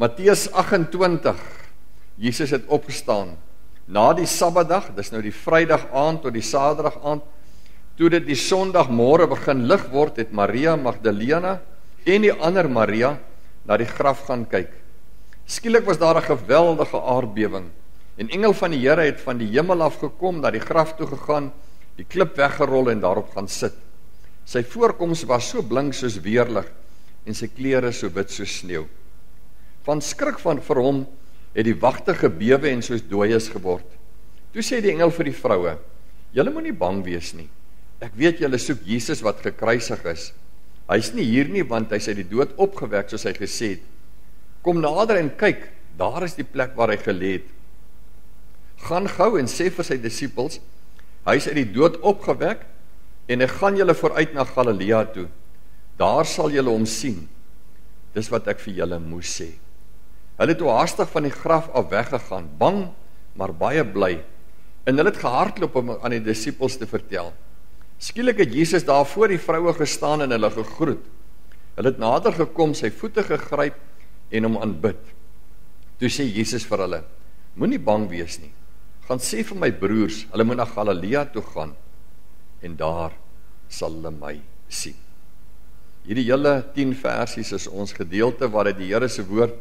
Matteus 28, Jesus het opgestaan. Na die Sabbatdag, dis nou die Vrydag aand tot die Saterdag aand, toe dit die Sondagmôre begin lig word, het Maria Magdalena en die ander Maria na die graf gaan kyk. Skielik was daar 'n geweldige aardbewing. 'n Engel van die Here het van die hemel af gekom, na die graf toe gegaan, die klip weggerol en daarop gaan sit. Sy voorkoms was so blink soos weerlig en sy klere so wit soos sneeu. Van skrik vir hom het die wagte gebewe en soos dooies geword. Toe sê die engel vir die vroue: "Julle moenie bang wees nie. Ek weet julle soek Jesus wat gekruisig is. Hy's nie hier nie, want hy's uit die dood opgewek soos hy gesê het. Kom nader en kyk, daar is die plek waar hy gelê het. Gaan gou en sê vir sy disippels, hy's uit die dood opgewek en hy gaan julle vooruit na Galilea toe. Daar sal julle hom sien. Dis wat ek vir julle moes sê." Hulle het toe haastig van die graf af weggegaan, bang, maar baie bly. En hulle het gehardloop om aan die disippels te vertel. Skielik het Jesus daar voor die vroue gestaan en hulle gegroet. Hulle het nader gekom, sy voete gegryp en hom aanbid. Toe sê Jesus vir hulle: "Moenie bang wees nie. Gaan sê vir my broers, hulle moet na Galilea toe gaan en daar sal hulle my sien." Hierdie hele 10 versies is ons gedeelte waar dit die Here se woord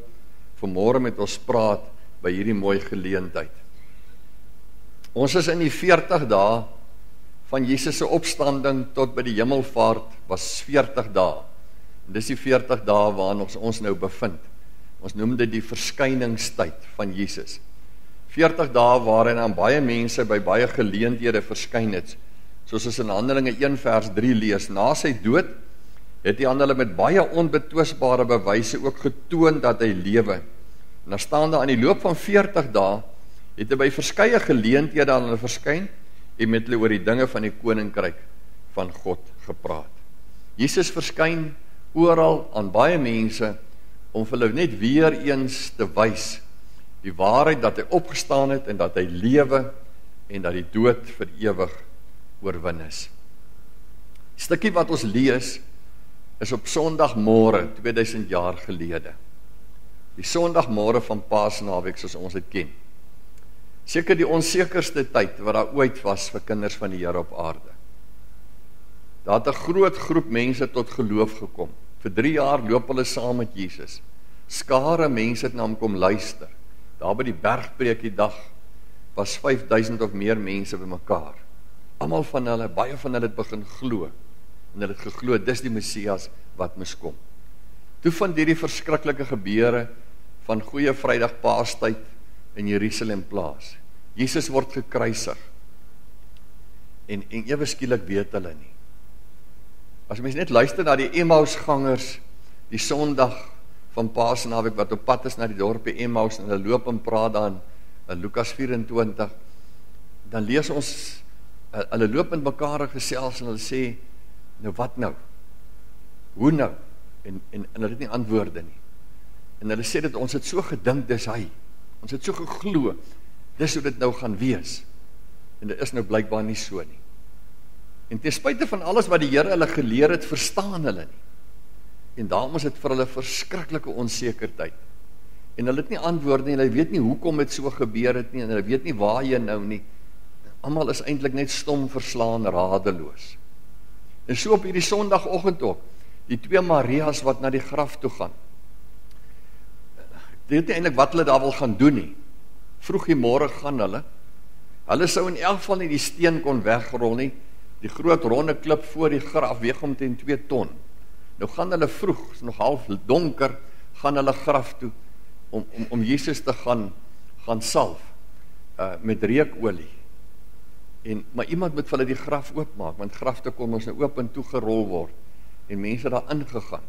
vanmôre met ons praat by hierdie mooi geleentheid. Ons is in die 40 dae van Jesus se opstanding tot by die hemelvaart was 40 dae. En dis die 40 dae waarin ons nou bevind. Ons noem dit die verskyningstyd van Jesus. 40 dae waarin aan baie mense by baie geleenthede verskyn het. Soos ons in Handelinge 1 vers 3 lees, na sy dood het hy aan hulle met baie onbetwisbare bewyse ook getoon dat hy lewe. En dan staan daar aan die loop van 40 dae het hy by verskeie geleenthede aan hulle verskyn en met hulle oor die dinge van die koninkryk van God gepraat. Jesus verskyn oral aan baie mense om vir hulle net weer eens te wys die waarheid dat hy opgestaan het en dat hy lewe en dat die dood vir ewig oorwin is. Die stukkie wat ons lees is op Sondagmôre 2000 jaar gelede. Die Sondagmôre van Paasnaweek soos ons dit ken. Seker die onsekerste tyd wat daar ooit was vir kinders van die Here op aarde. Daar het 'n groot groep mense tot geloof gekom. Vir 3 jaar loop hulle saam met Jesus. Skare mense het na hom kom luister. Daar by die bergpreekie dag was 5000 of meer mense bymekaar. Almal van hulle, baie van hulle het begin glo. En hulle het geglo, dis die Messias wat moes kom. Toe van hierdie verskriklike gebeure van Goeie Vrydag Paastyd in Jerusalem plaas. Jesus word gekruisig. En ewe skielik weet hulle nie. As mens net luister na die Emmausgangers, die Sondag van Paasnaweek wat op pad is na die dorpie Emmaus en hulle loop en praat dan in Lukas 24, dan lees ons, hulle loop met mekaar gesels en hulle sê, nou wat nou? Hoe nou? En hulle het nie antwoorde nie. En hulle sê dat ons het so gedink, dis hy. Ons het so geglo, dis hoe dit nou gaan wees. En dit is nou blykbaar nie so nie. En ten spyte van alles wat die Here hulle geleer het, verstaan hulle nie. En daarom is dit vir hulle verskriklike onsekerheid. En hulle het nie antwoorde nie, hulle weet nie hoekom dit so gebeur het nie, en hulle weet nie waar jy nou nie. Almal is eintlik net stom, verslaan, radeloos. En so op hierdie Sondagoggend ook, die 2 Maria's wat na die graf toe gaan. Ek weet nie eintlik wat hulle daar wil gaan doen nie. Vroeg die môre gaan hulle. Hulle sou in elk geval nie die steen kon wegrol nie. Die groot ronde klip voor die graf weeg omtrent 2 ton. Nou gaan hulle vroeg, is nog half donker, gaan hulle graf toe om Jesus te gaan salf met reukolie. Maar iemand moet vir hulle die graf oopmaak, want grafte kon ons nou oop en toegerol word en mense daar ingegaan.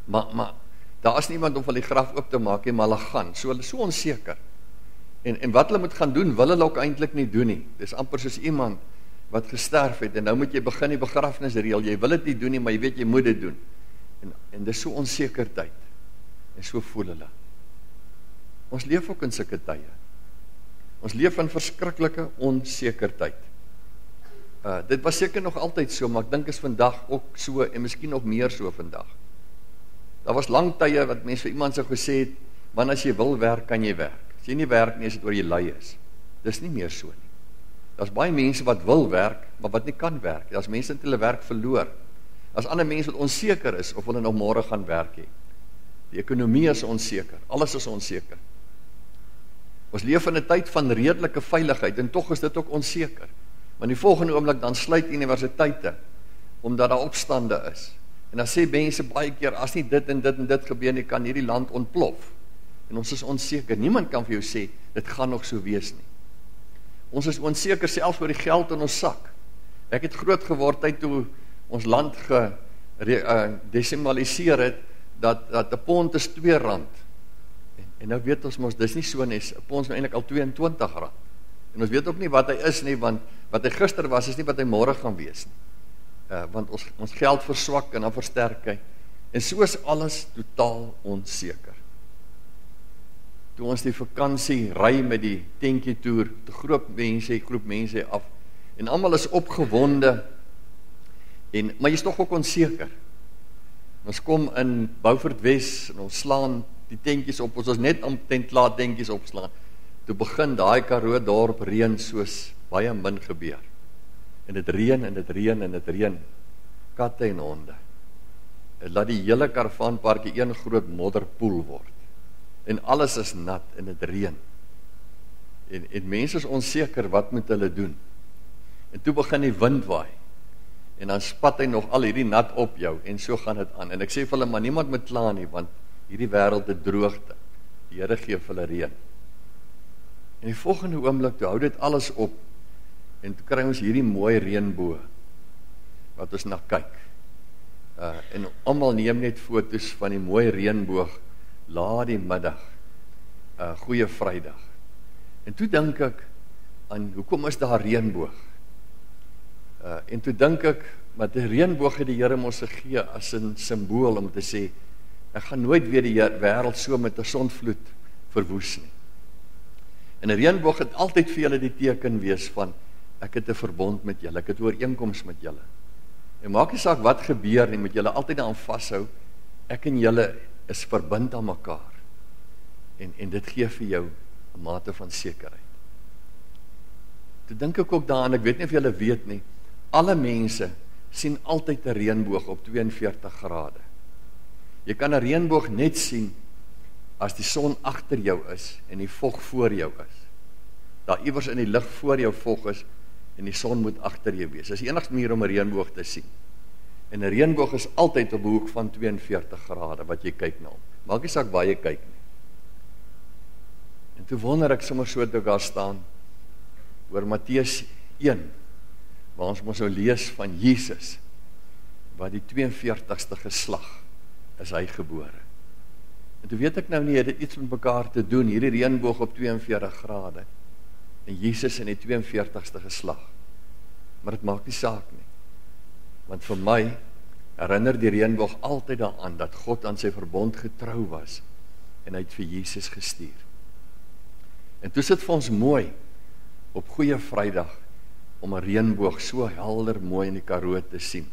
Maar daar is niemand om vir die graf oop te maak, maar hulle gaan, so hulle is so onseker. En wat hulle moet gaan doen, wil hulle ook eintlik nie doen nie. Dis amper soos iemand wat gesterf het, en nou moet jy begin die begrafnis reël, jy wil dit nie doen nie, maar jy weet jy moet dit doen. En dis so onseker tyd, en so voel hulle. Ons leef ook in sulke tye. Ons leef in verskriklike onseker tyd. Dit was seker nog altyd so, maar ek dink is vandag ook so, en miskien nog meer so vandag. Daar was lang tye wat mense vir iemand sou gesê het, Man, as jy wil werk, kan jy werk. As jy nie werk nie, is dit oor jy lui is. Dis nie meer so nie. Daar's baie mense wat wil werk, maar wat nie kan werk. Daar's mense wat hulle werk verloor. Daar's ander mense wat onseker is of hulle nog môre gaan werk hê. Die ekonomie is onseker, alles is onseker. Ons leef in 'n tyd van redelike veiligheid en tog is dit ook onseker. Maar in die volgende oomblik dan sluit universiteite omdat daar opstande is. En dan sê mense baie keer as nie dit en dit en dit gebeur nie, kan hierdie land ontplof. En ons is onseker. Niemand kan vir jou sê dit gaan nog so wees nie. Ons is onseker selfs oor die geld in ons sak. Ek het groot geword tyd toe ons land gedesimaliseer het dat 'n pond is R2. En nou weet ons mos, dis nie so nie, 'n pond is nou eintlik al R22. En ons weet ook nie wat hy is nie, want wat hy gister was, is nie wat hy môre gaan wees nie. Want ons geld verswak en dan versterk hy. En so is alles totaal onseker. Toe ons die vakansie ry met die tentjie toer, te groep mense af, en almal is opgewonde, maar jy is toch ook onseker. Ons kom in Beaufort Wes, en ons slaan die tentjies op, ons is net omtrent klaar tentjies opslaan, toe begin daai Karoo dorp reën soos baie min gebeur. En dit reën, en dit reën, en dit reën, katte en honde. Het laat die hele karavaanparkie een groot modderpoel word. En alles is nat, en dit reën. En mense is onseker, wat moet hulle doen? En toe begin die wind waai, en dan spat hy nog al hierdie nat op jou, en so gaan dit aan. En ek sê vir hulle, maar niemand moet kla nie, want hierdie wêreld het droogte. Die Here gee vir hulle reën. En die volgende oomblik, toe hou dit alles op, en toe kry ons hierdie mooi reënboog, wat ons na kyk. En almal neem net foto's van die mooi reënboog, laat die middag, goeie Vrydag. En toe dink ek, aan hoekom is daar reënboog? En toe dink ek, maar die reënboog het die Here ons gegee as 'n simbool om te sê, ek gaan nooit weer die wêreld so met 'n sondvloed verwoes nie. En 'n reënboog het altyd vir julle die teken wees van, ek het 'n verbond met julle, ek het 'n ooreenkoms met julle. En maak nie saak wat gebeur nie, moet julle altyd daaraan vashou, ek en julle is verbind aan mekaar. En dit gee vir jou 'n mate van sekerheid. Toe dink ek ook daaraan, ek weet nie of julle weet nie, alle mense sien altyd 'n reënboog op 42 grade. Jy kan 'n reënboog net sien as die son agter jou is en die vog voor jou is. Daar iewers in die lug voor jou vog is en die son moet agter jou wees. Dis die enigste manier om 'n reënboog te sien. En 'n reënboog is altyd op 'n hoek van 42 grade wat jy kyk na hom. Maak nie saak waar jy kyk nie. En toe wonder ek sommer so toe daar staan oor Matteus 1, waar ons mos nou lees van Jesus, wat die 42ste geslag is hy gebore. En toe weet ek nou nie, het dit iets met mekaar te doen, hierdie reënboog op 42 grade, en Jesus in die 42ste geslag. Maar dit maak nie saak nie. Want vir my herinner die reënboog altyd daaraan dat God aan sy verbond getrou was en hy het vir Jesus gestuur. En toe sit vir ons mooi op Goeie Vrydag om 'n reënboog so helder mooi in die Karoo te sien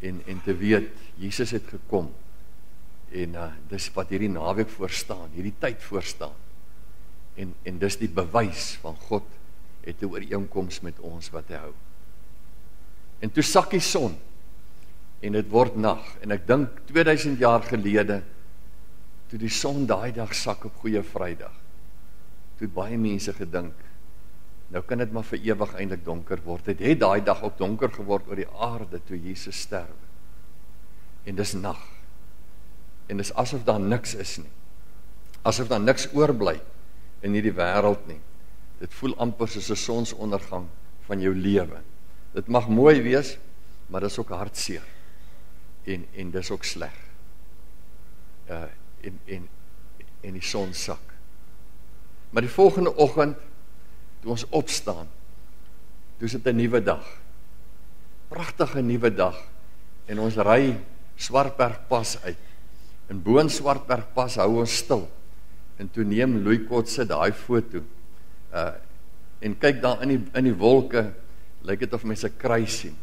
en te weet Jesus het gekom en dis wat hierdie naweek voorstaan, hierdie tyd voorstaan. En dis die bewys van God het 'n ooreenkoms met ons wat hy hou. En toe sak die son, en het word nag, en ek dink 2000 jaar gelede, toe die son daai dag sak op Goeie Vrydag, toe baie mense gedink, nou kan dit maar vir ewig eintlik donker word. Het daai dag ook donker geword oor die aarde, toe Jesus sterwe. En dis nag, en dis asof daar niks is nie, asof daar niks oorbly in hierdie wêreld nie. Dit voel amper soos 'n sonsondergang van jou lewe. Dit mag mooi wees, maar dis ook hartseer. En dis ook sleg. En die son sak. Maar die volgende oggend, toe ons opstaan, toe is dit 'n nuwe dag. Pragtige nuwe dag. En ons ry Swartbergpas uit. En bo in Swartbergpas hou ons stil. En toe neem Louis Kotse daai foto. En kyk daar in die wolke, lyk dit of mens 'n kruis sien.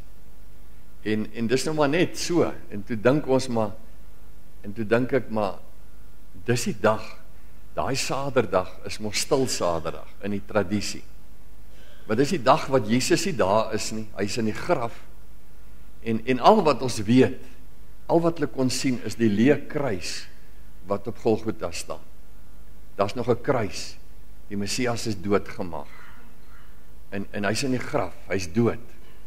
En dis nou maar net so. En toe dink ons maar, en toe dink ek maar, dis die dag daai Saterdag is mos stil Saterdag in die tradisie. Maar dis die dag wat Jesus nie daar is nie, hy is in die graf, en al wat ons weet, al wat hulle kon sien, is die leë kruis, wat op Golgotha staan. Daar's nog 'n kruis, die Messias is doodgemaak, en hy's in die graf, hy's dood,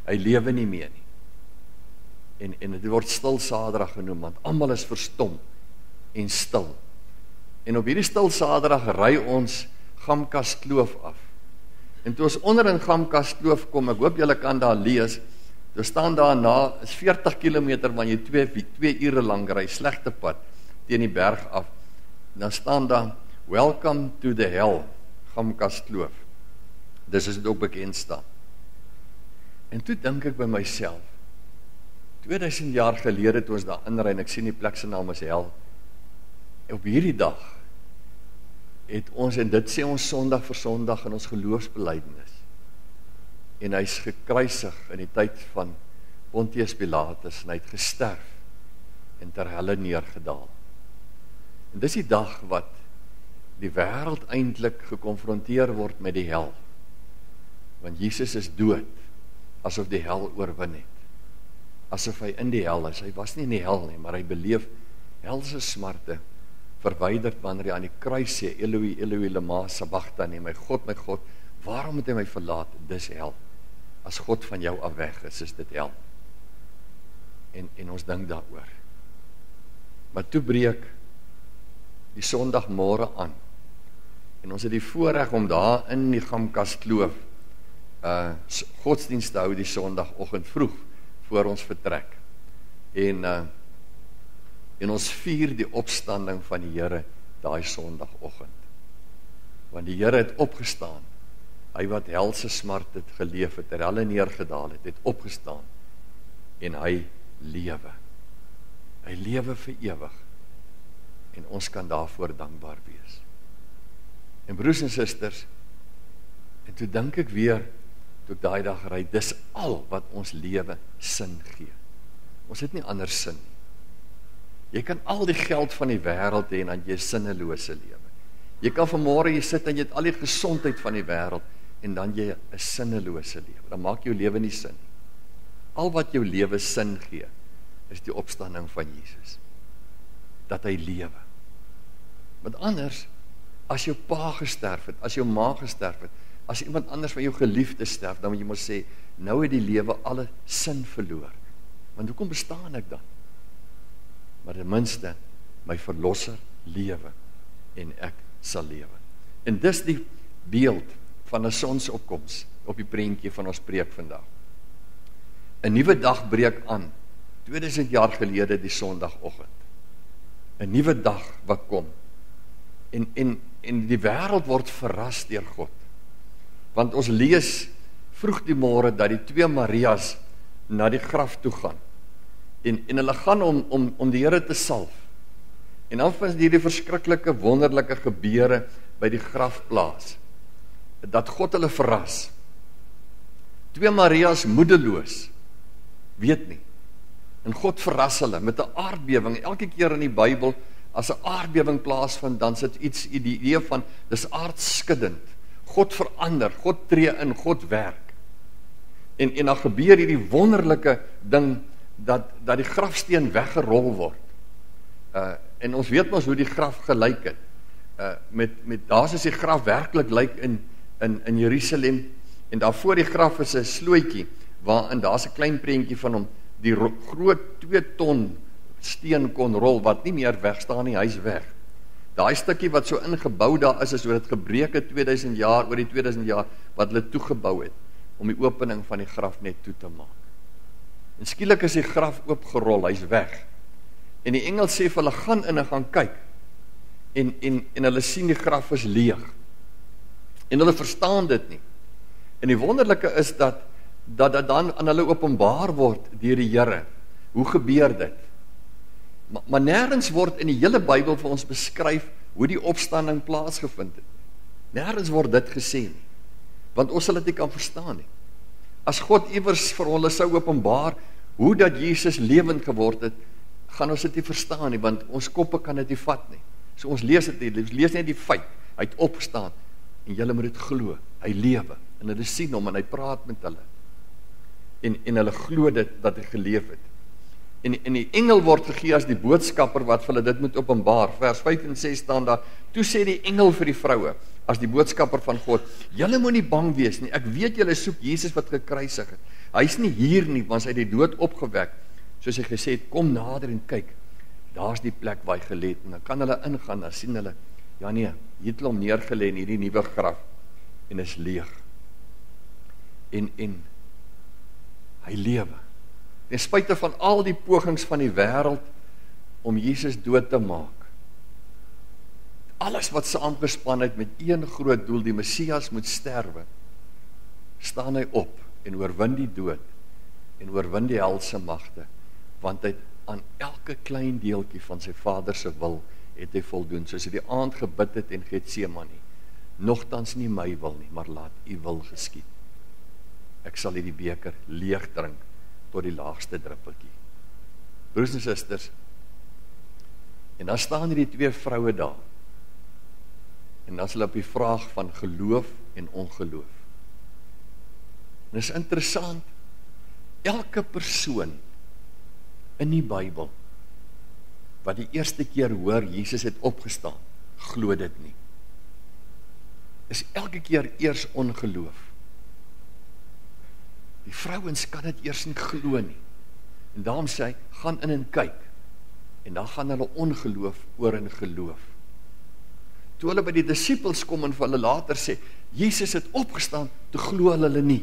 hy lewe nie meer nie, en dit word stil Saterdag genoem, want almal is verstom, en stil, en op hierdie stil Saterdag ry ons Gamkas Kloof af, en toe ons onder in Gamkas Kloof kom, ek hoop julle kan daar lees, toe staan daarna, is 40 kilometer, want jy 2 ure lang ry, slegte pad, teen die berg af, dan staan daar, welcome to the hell, Gamkas Kloof, dis is dit ook bekend staan, en toe dink ek by myself, 2000 jaar gelede, toe ons daar inry, en ek sien die plek se naam is hel, op hierdie dag, het ons, en dit sê ons Sondag vir Sondag in ons geloofsbelijdenis, en hy is gekruisig in die tyd van Pontius Pilatus, en hy het gesterf, en ter helle neergedaal. En dis die dag wat die wêreld eintlik gekonfronteer word met die hel, want Jesus is dood, asof die hel oorwin het, asof hy in die hel is, hy was nie in die hel nie, maar hy beleef helse smarte, verwyderd wanneer hy aan die kruis sê, Eloi, Eloi, lama sabachthani, my God, waarom het hy my verlaat? Dis hel. As God van jou af weg is dit hel. En ons dink daaroor. Maar toe breek die Sondagmôre aan. En ons het die voorreg om daar in die Gamkas Kloof godsdienst te hou die Sondagoggend vroeg voor ons vertrek. En ons vier die opstanding van die Here daai Sondagoggend. Want die Here het opgestaan. Hy wat helse smart het geleef het, helle neergedaal het opgestaan. En hy lewe. Hy lewe vir ewig. En ons kan daarvoor dankbaar wees. En broers en susters, en toe dink ek weer, toe ek daai dag ry, dis al wat ons lewe sin gee. Ons het nie ander sin nie. Jy kan al die geld van die wêreld hê en dan jy sinnelose lewe. Jy kan vanmôre jy sit en jy het al die gesondheid van die wêreld en dan jy 'n sinnelose lewe. Dan maak jou lewe nie sin nie. Al wat jou lewe sin gee, is die opstanding van Jesus. Dat hy lewe. Want anders, as jou pa gesterf het, as jou ma gesterf het, as iemand anders van jou geliefde sterf, dan moet jy mos sê, nou het die lewe alle sin verloor. Want hoekom bestaan ek dan? Maar ten minste, my verlosser lewe, en ek sal lewe. En dis die beeld van 'n sonsopkoms, op die prentjie van ons preek vandag. 'n Nuwe dag breek aan, 2000 jaar gelede die Sondagoggend. 'n Nuwe dag wat kom. En die wêreld word verras deur God. Want ons lees vroeg die môre dat die 2 Marias na die graf toe gaan. En hulle gaan om die Here te salf. En dan vind hierdie verskriklike wonderlike gebeure by die graf plaas. Dat God hulle verras. 2 Marias moedeloos, weet nie. En God verras hulle met 'n aardbewing. Elke keer in die Bybel, as 'n aardbewing plaasvind, dan sit iets die idee van, dis aardskuddend. God verander, God tree in, God werk. En dan gebeur hierdie wonderlike ding, dat die grafsteen weggerol word. En ons weet mos hoe die graf gelyk het. Daar is die graf werklik lyk in Jerusalem, en daar voor die graf is 'n slootjie, waarin daar's 'n klein prentjie van hom, die groot 2 ton steen kon rol, wat nie meer wegstaan nie, hy's weg. Daai stukkie wat so ingebou daar is hoe dit gebreek het 2000 jaar, oor die 2000 jaar, wat hulle toegebou het, om die opening van die graf net toe te maak. En skielik is die graf oopgerol, hy's weg. En die engel sê vir hulle, gaan in en gaan kyk. En hulle sien die graf is leeg. En hulle verstaan dit nie. En die wonderlike is dat dan aan hulle openbaar word deur die Here. Hoe gebeur dit? Maar nêrens word in die hele Bybel vir ons beskryf hoe die opstanding plaasgevind het. Nêrens word dit gesê nie. Want ons sal dit nie kan verstaan nie. As God iewers vir hulle sou openbaar hoe dat Jesus lewend geword het, gaan ons dit nie verstaan nie, want ons koppe kan dit nie vat nie. So ons lees dit nie, ons lees net die feit, hy het opgestaan, en julle moet dit glo, hy lewe, en hulle sien hom, en hy praat met hulle, en hulle glo dit, dat hy geleef het, en die engel word gegee as die boodskapper, wat vir hulle dit moet openbaar, vers 5 en 6 staan daar, toe sê die engel vir die vroue, as die boodskapper van God, julle moet nie bang wees nie, ek weet julle soek Jesus wat gekruisig het, hy is nie hier nie, want hy het die dood opgewek, soos hy gesê het, kom nader en kyk, daar is die plek waar hy gelê het, en dan kan hulle ingaan, dan sien hulle, ja nee, hier het hulle hom neergelê in hierdie nuwe graf, en is leeg, en hy lewe, ten spyte van al die pogings van die wêreld, om Jesus dood te maak, alles wat saamgespan het met een groot doel, die Messias moet sterwe, staan hy op, en oorwin die dood, en oorwin die helse magte, want hy aan elke klein deeltjie van sy Vader se wil, het hy voldoen, soos hy die aand gebid het in Getsemane, nogtans nie my wil nie, maar laat u wil geskied. Ek sal hierdie beker leeg drink, tot die laagste druppeltjie. Broers en susters, en dan staan hierdie twee vroue daar, en dan is hulle op die vraag van geloof en ongeloof. En is interessant, elke persoon in die Bybel, wat die eerste keer hoor, Jesus het opgestaan, glo dit nie. Is elke keer eers ongeloof. Die vrouens kan dit eers nie glo nie. En daarom sê hy, gaan in en kyk. En dan gaan hulle ongeloof oor in geloof. Toe hulle by die disippels kom en vir hulle later sê, Jesus het opgestaan, toe glo hulle nie.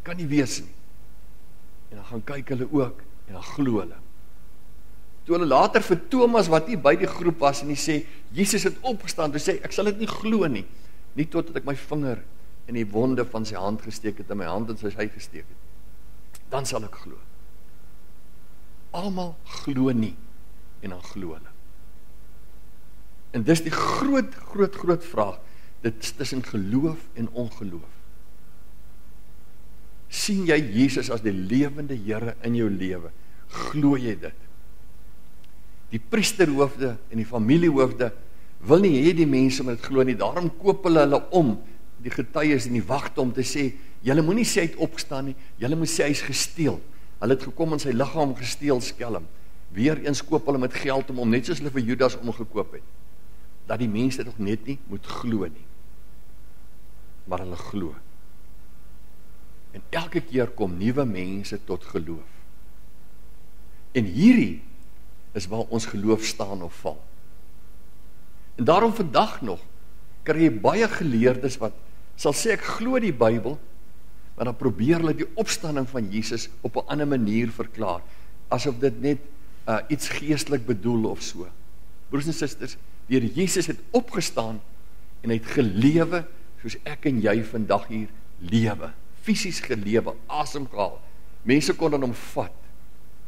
Kan nie wees nie. En dan gaan kyk hulle ook, en dan glo hulle. Toe hulle later vir Thomas, wat nie by die groep was, en die sê, Jesus het opgestaan, toe sê, ek sal dit nie glo nie, nie totdat ek my vinger in die wonde van sy hand gesteek het, en my hand in sy sy gesteek het, dan sal ek glo. Almal glo nie, en dan glo hulle. En dis die groot vraag, dit is tussen geloof en ongeloof. Sien jy Jesus as die lewende Here in jou lewe? Glo jy dit? Die priesterhoofde en die familiehoofde wil nie hê die mense moet glo nie, daarom koop hulle om, die getuies en die wagte om te sê, julle moenie sê hy het opgestaan nie, julle moet sê hy is gesteel. Hulle het gekom en sy liggaam gesteel skelm. Weereens koop hulle met geld om net soos hulle vir Judas omgekoop het. Dat die mense nog net nie moet glo nie. Maar hulle glo. En elke keer kom nuwe mense tot geloof. En hierdie is waar ons geloof staan of val. En daarom vandag nog, kry jy baie geleerdes wat sal sê ek glo die Bybel, maar dan probeer hulle die opstanding van Jesus op 'n ander manier verklaar, asof dit net iets geestelik bedoel of so. Broers en susters, deur Jesus het opgestaan en hy het gelewe soos ek en jy vandag hier lewe, fisies gelewe, asem gehaal. Mense kon aan hom vat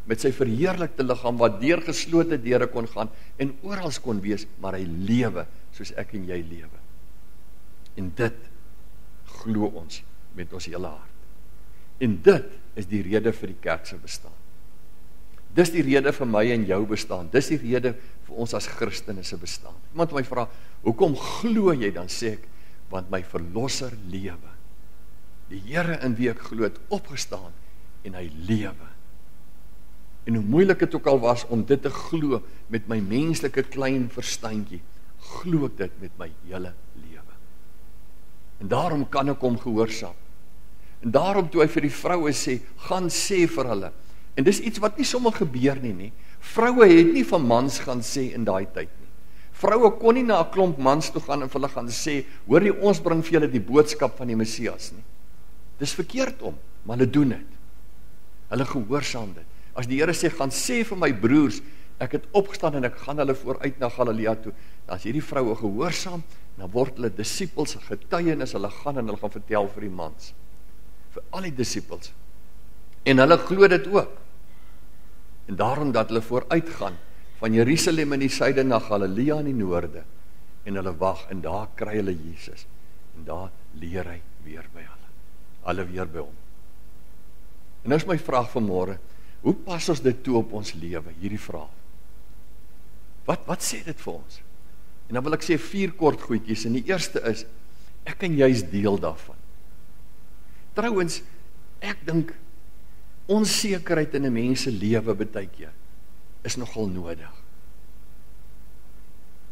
met sy verheerlikte liggaam wat deur geslote deure kon gaan en oral kon wees, maar hy lewe soos ek en jy lewe. En dit glo ons met ons hele hart. En dit is die rede vir die kerk se bestaan. Dis die rede vir my en jou bestaan. Dis die rede vir ons as Christene se bestaan. Iemand my vra, hoekom glo jy? Dan sê ek, want my verlosser lewe. Die Here in wie ek glo het opgestaan en hy lewe. En hoe moeilik het ook al was om dit te glo met my menslike klein verstandjie, glo ek dit met my hele lewe. En daarom kan ek hom gehoorsaam. En daarom toe hy vir die vroue sê, gaan sê vir hulle. En dis iets wat nie sommer gebeur nie. Vroue het nie van mans gaan sê in daai tyd nie. Vroue kon nie na 'n klomp mans toe gaan en vir hulle gaan sê, hoor jy, ons bring vir julle die boodskap van die Messias nie. Dis verkeerd om, maar hulle doen dit. Hulle gehoorsaam dit. As die Here sê, gaan sê vir my broers, ek het opgestaan en ek gaan hulle vooruit na Galilea toe, dan as hierdie vroue gehoorsaam, dan word hulle disippels, getuienis, hulle gaan en hulle gaan vertel vir die mans. Vir al die disippels. En hulle glo dit ook. En daarom dat hulle vooruit gaan, van Jerusalem in die suide na Galilea in die noorde, en hulle wag, en daar kry hulle Jesus, en daar leer hy weer by hulle weer by hom. En nou is my vraag vanmôre, hoe pas ons dit toe op ons lewe, hierdie vraag? Wat sê dit vir ons? En dan wil ek sê 4 kort goedjies, en die eerste is, ek en jy is deel daarvan. Trouwens, ek dink, onsekerheid in 'n mens se lewe baie keer, is nogal nodig.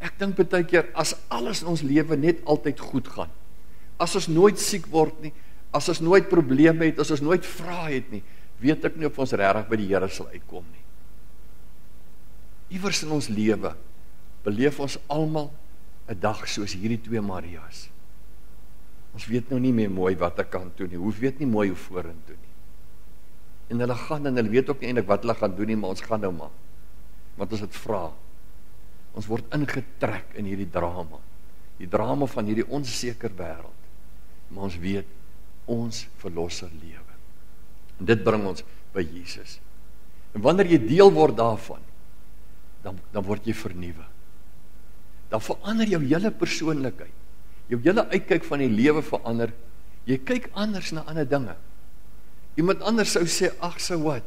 Ek dink baie keer, as alles in ons lewe net altyd goed gaan, as ons nooit siek word nie, as ons nooit probleme het, as ons nooit vrae het nie, weet ek nie of ons regtig by die Here sal uitkom nie. Iewers in ons lewe, beleef ons almal 'n dag soos hierdie 2 Maria's. Ons weet nou nie meer mooi wat ek kan doen nie, ons weet nie mooi hoe vorentoe nie. En hulle gaan, en hulle weet ook nie eintlik wat hulle gaan doen nie, maar ons gaan nou maar. Want ons het vra. Ons word ingetrek in hierdie drama. Die drama van hierdie onseker wêreld. Maar ons weet, ons verlosser lewe. En dit bring ons by Jesus. En wanneer jy deel word daarvan, dan word jy vernuwe. Dan verander jou hele persoonlikheid. Jou hele uitkyk van die lewe verander. Jy kyk anders na ander dinge. Iemand anders sou sê, ag, so wat?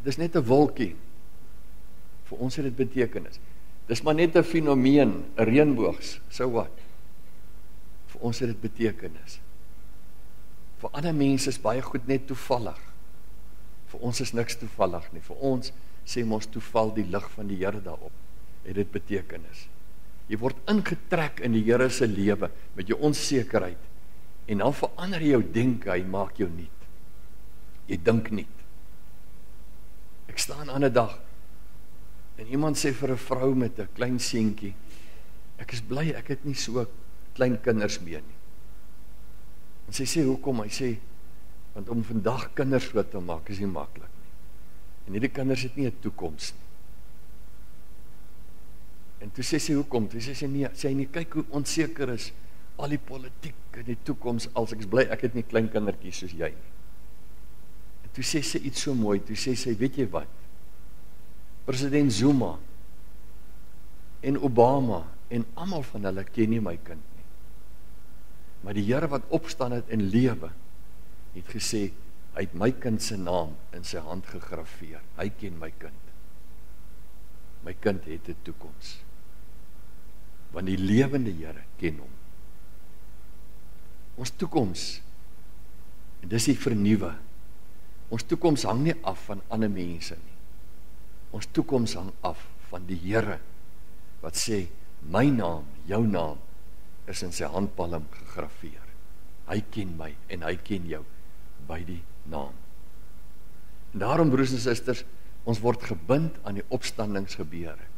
Dis net 'n wolkie. Vir ons het dit betekenis. Dis maar net 'n fenomeen, 'n reënboogs, so wat? Vir ons het dit betekenis. Vir ander mense is baie goed net toevallig. Vir ons is niks toevallig nie. Vir ons sê ons toeval die lig van die Here daarop. Het dit betekenis. Jy word ingetrek in die Here se lewe met jou onsekerheid. En dan verander jy jou denke, hy maak jou nuut. Jy dink nie. Ek staan aan 'n dag en iemand sê vir 'n vrou met 'n klein seentjie, ek is bly ek het nie so klein kinders meer nie. En sy sê, hoekom? Hy sê, want om vandag kinders groot te maak is nie maklik nie. En hierdie kinders het nie 'n toekoms nie. En toe sê sy, hoekom? Toe sê sy, nee, sê nie, kyk hoe onseker is al die politiek en die toekoms, als ek is bly ek het nie klein kindertjies soos jy nie. Toe sê sy iets so mooi, toe sê sy, weet jy wat, President Zuma en Obama en almal van hulle ken nie my kind nie. Maar die Here wat opstaan het en lewe, het gesê, hy het my kind se naam in sy hand gegraveer. Hy ken my kind. My kind het 'n toekoms. Want die lewende Here ken hom. Ons toekoms, en dis die vernuwe, ons toekoms hang nie af van ander mense nie. Ons toekoms hang af van die Here, wat sê, my naam, jou naam, is in sy handpalm gegraveer. Hy ken my, en hy ken jou, by die naam. En daarom, broers en susters, ons word gebind aan die opstandingsgebeure.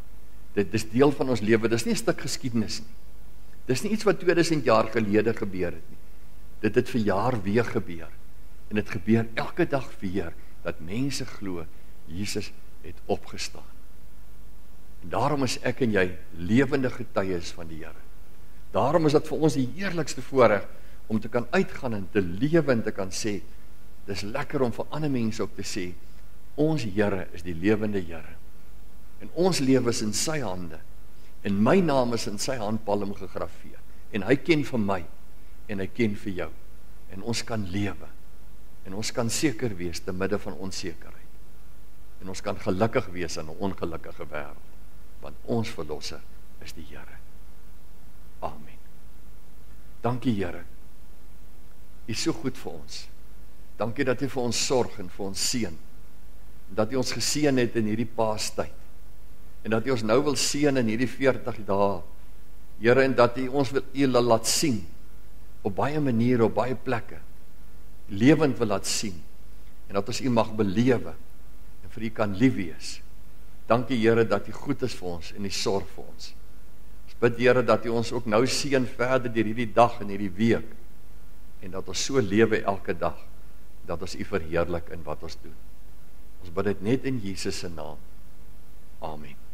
Dit is deel van ons lewe, dit is nie 'n stuk geskiedenis nie. Dit is nie iets wat 2000 jaar gelede gebeur het nie. Dit het vir jaar weer gebeur. En dit gebeur elke dag weer, dat mense glo, Jesus het opgestaan. En daarom is ek en jy lewende getuies van die Here. Daarom is dit vir ons die heerlikste voorreg, om te kan uitgaan en te lewe en te kan sê, dis lekker om vir ander mense ook te sê, ons Here is die lewende Here. En ons lewe is in sy hande. En my naam is in sy handpalm gegraveer. En hy ken vir my, en hy ken vir jou. En ons kan lewe. En ons kan seker wees te midde van onsekerheid. En ons kan gelukkig wees in 'n ongelukkige wêreld. Want ons verlosser is die Here. Amen. Dankie Here. U is so goed vir ons. Dankie dat u vir ons sorg en vir ons seën. Dat u ons geseën het in hierdie Paastyd. En dat u ons nou wil seën in hierdie 40 dae. Here, en dat u ons wil laat sien. Op baie maniere, op baie plekke. Lewend wil laat sien. En dat ons u mag belewe. En vir u kan lief wees. Dankie Here dat u goed is vir ons en u sorg vir ons. Ons bid Here dat u ons ook nou seën verder deur hierdie dag en hierdie week. En dat ons so lewe elke dag. Dat ons u verheerlik in wat ons doen. Ons bid dit net in Jesus se naam. Amen.